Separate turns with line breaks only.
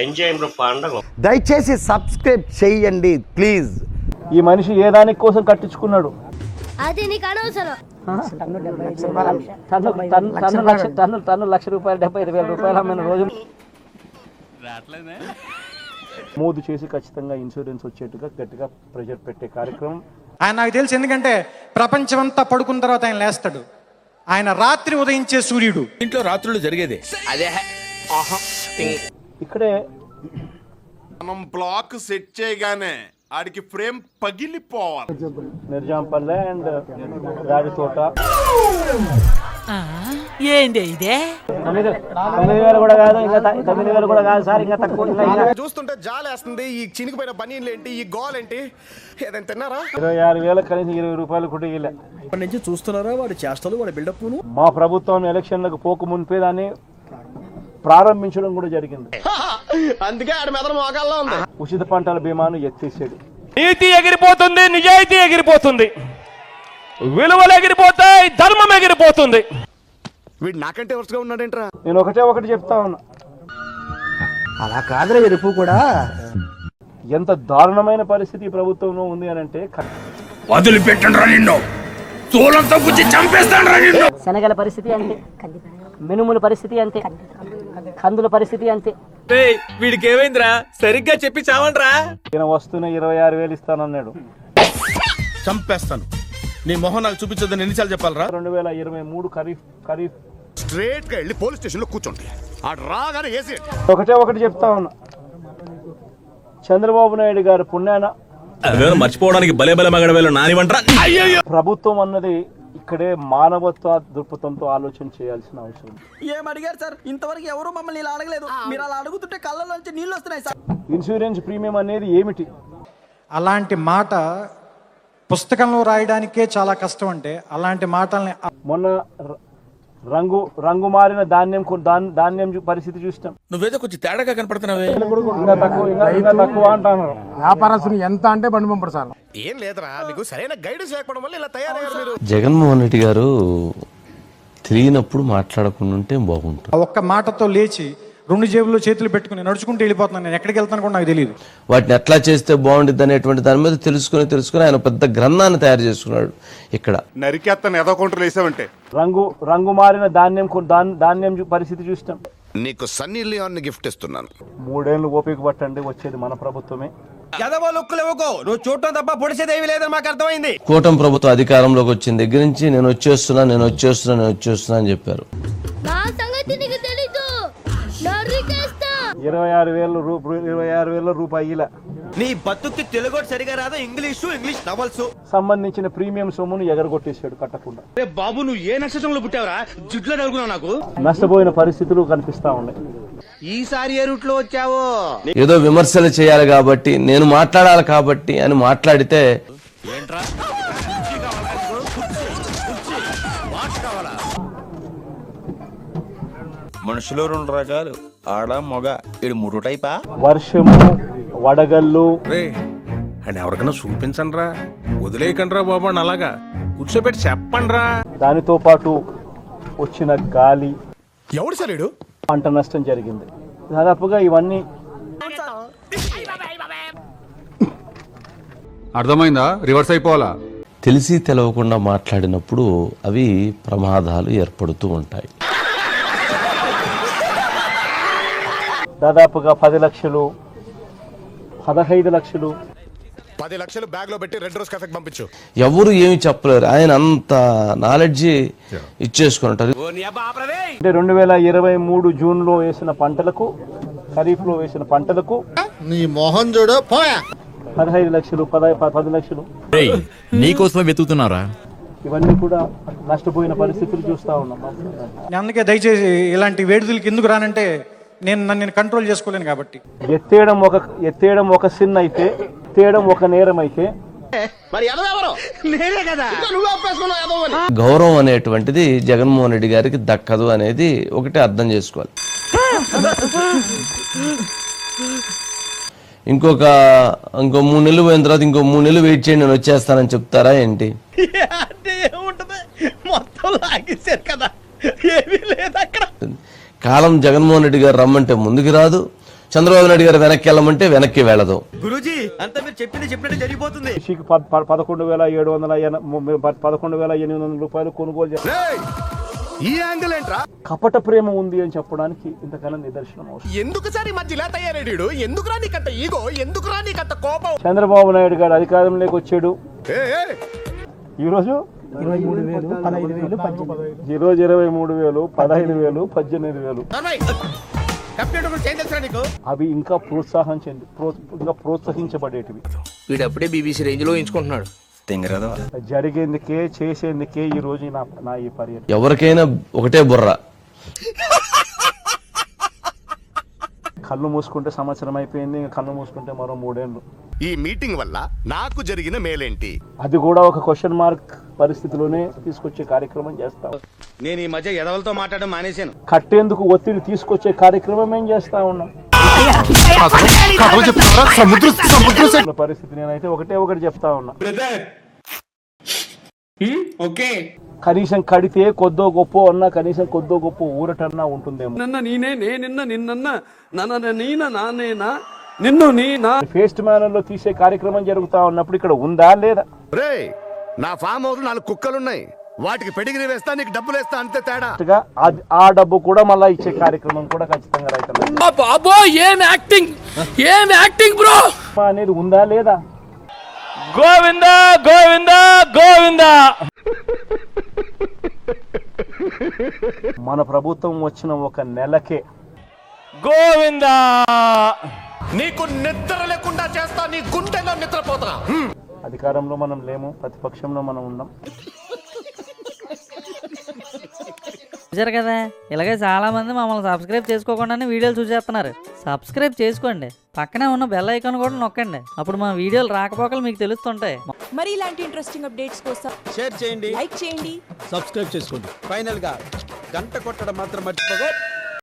Enjoy పండుగ.
దయచేసి subscribe చేయండి ప్లీజ్.
ఈ మనిషి ఏ దాని కోసం కట్టించుకున్నాడు?
అది నీకు అనవసరం.
టన్ను ₹1,00,000 75,000 అమ్మిన రోజు మోదు చేసి ఖచ్చితంగా ఇన్సూరెన్స్ వచ్చేట్టుగా గట్టిగా ప్రెషర్ పెట్టే కార్యక్రమం
ఆయన నాకు తెలుసు. ఎందుకంటే ప్రపంచమంతా పడుకున్న తర్వాత ఆయన లేస్తాడు. ఆయన రాత్రి ఉదయించే సూర్యుడు.
ఇంట్లో రాత్రులు జరిగేదే
అదే
ఇక్కడే
మనం బ్లాక్ సెట్ చేయగానే ఆడికి ఫ్రేమ్ పగిలిపోవాలి.
నిర్జాంపల్లె అండ్ రాజు తోట
ఏంది ఇదే
9,000 కూడా కాదు, ఇంకా 9,000 కూడా కాదు సార్, ఇంకా తక్కువ.
చూస్తుంటే జాలేస్తుంది. ఈ చినిగిపోయిన బనీన్లు ఏంటి, ఈ గోల్ ఏంటి, ఏదైనా తిన్నారా?
26,000 కనీసం ₹20 కూడా ఇవ్వలే.
ఇప్పటి నుంచి చూస్తున్నారా వాడి చేష్టలు, వాడి బిల్డప్.
మా ప్రభుత్వం ఎలక్షన్లకు పోక మునిపే దాన్ని ప్రారంభించడం కూడా జరిగింది.
అందుకే ఆడ మెదడు మోకాల్లో ఉంది.
ఉచిత పంటల బీమాను ఎత్తేసాడు.
నీతి ఎగిరిపోతుంది, నిజాయితీ ఎగిరిపోతుంది, విలువలు ఎగిరిపోతాయి, ధర్మం ఎగిరిపోతుంది.
వీడు నాకంటే వరుసగా ఉన్నాడేంట్రా?
నేను ఒకటి చెప్తా ఉన్నా,
అలా కాదురా ఎరుపు కూడా.
ఎంత దారుణమైన పరిస్థితి ఈ ప్రభుత్వంలో ఉంది అని అంటే,
వదిలిపెట్టండి నిన్ను, తోలంతో గుచ్చి చంపేస్తాను నిన్ను.
శనగల పరిస్థితి అంతే, మినుముల పరిస్థితి అంతే, కందుల పరిస్థితి అంతే.
వీడికి ఏమైందిరా? సరిగ్గా చెప్పి చావండ్రా.
ఈయన వస్తూనే 26,000 ఇస్తానన్నాడు.
చంపేస్తాను. నీ మొహం నాకు చూపించొద్దని ఎన్నిసార్లు చెప్పాలరా?
2023 ఖరీఫ్
స్ట్రేట్ గా వెళ్ళి పోలీస్ స్టేషన్ లో కూర్చోండి. ఆడు రాగానే ఏసీ.
ఒకటి చెప్తా ఉన్నా, చంద్రబాబు నాయుడు గారు పుణ్యాన
మర్చిపోవడానికి భలే భలే మగడవేలు నానివంటరా.
ప్రభుత్వం అన్నది ఇక్కడే మానవత్వ దృక్పథంతో ఆలోచన చేయాల్సిన అవసరం.
ఏం అడిగారు సార్? ఇంతవరకు ఎవరు మమ్మల్ని ఇలా అడగలేదు. మీరు అలా అడుగుతుంటే కళ్ళలోంచి నీళ్ళు వస్తున్నాయి సార్.
ఇన్సూరెన్స్ ప్రీమియం అనేది ఏమిటి?
అలాంటి మాట పుస్తకంలో రాయడానికే చాలా కష్టం. అంటే అలాంటి మాటల్ని
మొన్న రంగు మారిన ధాన్యం పరిస్థితి చూస్తాం.
నువ్వేదో కొంచెం తేడాగా కనపడుతున్నావే.
ఇంకా తక్కువ అంటున్నారు.
వ్యాపారస్తులు ఎంత అంటే బండి పంపడు సార్.
ఏం లేదురా, మీకు సరైన గైడెన్స్ లేకపోవడం వల్ల ఇలా తయారయ్యారు మీరు.
జగన్మోహన్ రెడ్డి గారు తిరిగినప్పుడు మాట్లాడకుండా ఉంటే బాగుంటుంది.
ఒక్క మాటతో లేచి 2 జేబుల్లో చేతులు పెట్టుకుని నడుచుకుంటూ వెళ్ళిపోతున్నాను. నేను ఎక్కడికి వెళ్తాను కూడా నాకు తెలియదు.
వాటిని ఎట్లా చేస్తే బాగుంటుంది అనేటువంటి దాని మీద తెలుసుకుని ఆయన పెద్ద గ్రంథాన్ని తయారు చేసుకున్నాడు. ఇక్కడ
నరికేత్తను ఏదో కౌంటర్లు వేసావంటే
రంగు మారిన ధాన్యం పరిస్థితి చూస్తాం.
నీకు సన్నీ లియోన్ గిఫ్ట్ ఇస్తున్నాను.
3 ఏళ్ళు ఓపిక పట్టండి, వచ్చేది మన ప్రభుత్వమే.
నువ్వు చూడటం తప్ప పొడిసేదేవి లేదని మాకు అర్థమైంది.
కూటమి ప్రభుత్వం అధికారంలోకి వచ్చిన దగ్గర నుంచి నేను వచ్చేస్తున్నా అని చెప్పారు.
నా సంగతి నీకు తెలీదు. నరికేస్తా.
26,000 రూపాయల
నీ బతుక్కి తెలుగు సరిగా రాదా? ఇంగ్లీష్ నవల్స్
సంబంధించిన ప్రీమియం సొమ్మును ఎగరగొట్టేశాడు కట్టకుండా.
బాబు నువ్వు ఏ నక్షత్రంలో పుట్టావరా? జుట్లో నలుగున్నావు. నాకు
నష్టపోయిన పరిస్థితులు కనిపిస్తా ఉన్నాయి.
ఈసారి ఏ రూట్ లో వచ్చావో.
ఏదో విమర్శలు చేయాలి కాబట్టి, నేను మాట్లాడాలి కాబట్టి అని మాట్లాడితే
మనుషులు 2 రకాలు, ఆడ మగ. ఇది 3 టైపా?
వర్షము, వడగళ్ళు.
అని ఎవరికైనా చూపించండి రా, వదిలేయకండి రా బాబు. అలాగా కూర్చోబెట్టి చెప్పండి రా.
దానితో పాటు వచ్చిన గాలి,
ఎవడు సరేడు
పంట నష్టం జరిగింది. దాదాపుగా ఇవన్నీ
అర్థమైందా? రివర్స్ అయిపోవాలా?
తెలిసి తెలవకుండా మాట్లాడినప్పుడు అవి ప్రమాదాలు ఏర్పడుతూ ఉంటాయి.
దాదాపుగా 10 లక్షలు, 15 లక్షలు,
10 లక్షలు బ్యాగ్ లో పెట్టి రెడ్ రోజ్ కాఫీకి పంపించు.
ఎవరు ఏమి చెప్పలేరు. ఆయన అంత నాలెడ్జ్ ఇచ్చేసుకుంటారు.
అంటే 2023 జూన్లో వేసిన పంటలకు, ఖరీఫ్ లో వేసిన పంటలకు
నీ మోహన్ చూడు
15 లక్షలు, 10 లక్షలు
నీకోసమే వెతుకుతున్నారా?
ఇవన్నీ కూడా నష్టపోయిన పరిస్థితులు చూస్తా ఉన్నాం.
అందుకే దయచేసి ఇలాంటి వేడుదలకి ఎందుకు రానంటే నేను కంట్రోల్ చేసుకోలేను కాబట్టి.
ఎత్తేయడం ఒక సిన్ అయితే, ఎత్తేయడం ఒక నేరం అయితే,
గౌరవం అనేటువంటిది జగన్మోహన్ రెడ్డి గారికి దక్కదు అనేది ఒకటి అర్థం చేసుకోవాలి. ఇంకో 3 నెలలు పోయిన తర్వాత ఇంకో 3 నెలలు వెయిట్ చేయండి, నేను వచ్చేస్తానని చెప్తారా ఏంటి? కాలం జగన్మోహన్ రెడ్డి గారు రమ్మంటే ముందుకు రాదు, చంద్రబాబు నాయుడు గారు వెనక్కి వెళ్ళమంటే వెనక్కి వెళ్ళదు.
గురూజీ అంతా మీరు చెప్పింది చెప్పినట్టు జరిగిపోతుంది.
11,800 రూపాయలు కొనుగోలు చేస్తారు.
ఈ యాంగిల్ ఏంట్రా?
కపట ప్రేమ ఉంది అని చెప్పడానికి ఇంతకన్నా నిదర్శనం అవసరం.
ఎందుకు సార్ ఈ మధ్య ఇలా తయారేడు? ఎందుకురా నీకంత ఈగో? ఎందుకురా నీకంత కోపం?
చంద్రబాబు నాయుడు గారు అధికారంలోకి వచ్చాడు. ఈరోజు 23,000, 15,000, 18,000 అవి ఇంకా ప్రోత్సహించబడేటివి.
వీడప్పుడే బీబీసీ రేంజ్ లో ఎంచుకుంటున్నాడు.
జరిగేందుకే చేసేందుకే ఈ రోజు నా ఈ పర్యటన.
ఎవరికైనా ఒకటే బుర్ర.
కళ్ళు మూసుకుంటే సంవత్సరం అయిపోయింది, ఇంకా కళ్ళు మూసుకుంటే మరో 3 ఏళ్ళు.
ఈ మీటింగ్ వల్ల నాకు జరిగిన మేలేంటి?
అది కూడా ఒక క్వశ్చన్ మార్క్ పరిస్థితిలోనే తీసుకొచ్చే కార్యక్రమం చేస్తాం.
నేను ఈ మధ్య ఎదవలతో మాట్లాడడం మానేశాను.
కట్టేందుకు ఒత్తిడి తీసుకొచ్చే కార్యక్రమం ఏం చేస్తా ఉన్నాం. పరిస్థితి నేనైతే ఒకటి చెప్తా ఉన్నా. కనీసం కడితే కొద్దో గొప్ప అన్నా, కనీసం కొద్దో గొప్ప ఊరటన్నా ఉంటుందేమో. ఫేస్ట్ మేనర్ లో తీసే కార్యక్రమం జరుగుతా ఉన్నప్పుడు ఇక్కడ ఉందా లేదా?
నా ఫామ్ హౌస్ 4 కుక్కలున్నాయి, వాటికి పెడిగిరి వేస్తా, నీకు డబ్బులు వేస్తా, అంతే తేడా.
ఆ డబ్బు కూడా మళ్ళా ఇచ్చే కార్యక్రమం కూడా ఖచ్చితంగా రైతులు అనేది ఉందా లేదా?
గోవింద గోవింద గోవింద.
మన ప్రభుత్వం వచ్చిన 1 నెలకే
గోవింద.
నీకు నిద్ర లేకుండా చేస్తా, నీ గుండెలో నిద్రపోతా.
అధికారంలో మనం లేము, ప్రతిపక్షంలో మనం ఉన్నాం.
చూసారు కదా, ఇలాగే చాలా మంది మమ్మల్ని సబ్స్క్రైబ్ చేసుకోకుండానే వీడియోలు చూసేస్తున్నారు. సబ్స్క్రైబ్ చేసుకోండి, పక్కనే ఉన్న బెల్ ఐకాన్ కూడా నొక్కండి. అప్పుడు మా వీడియోలు రాకపోకలు మీకు తెలుస్తుంటాయి.
మరి ఇలాంటి ఇంట్రెస్టింగ్ అప్డేట్స్ కోసం
షేర్ చేయండి,
లైక్ చేయండి,
సబ్స్క్రైబ్ చేసుకోండి. ఫైనల్ గా గంట కొట్టడం మాత్రం మర్చిపోగా.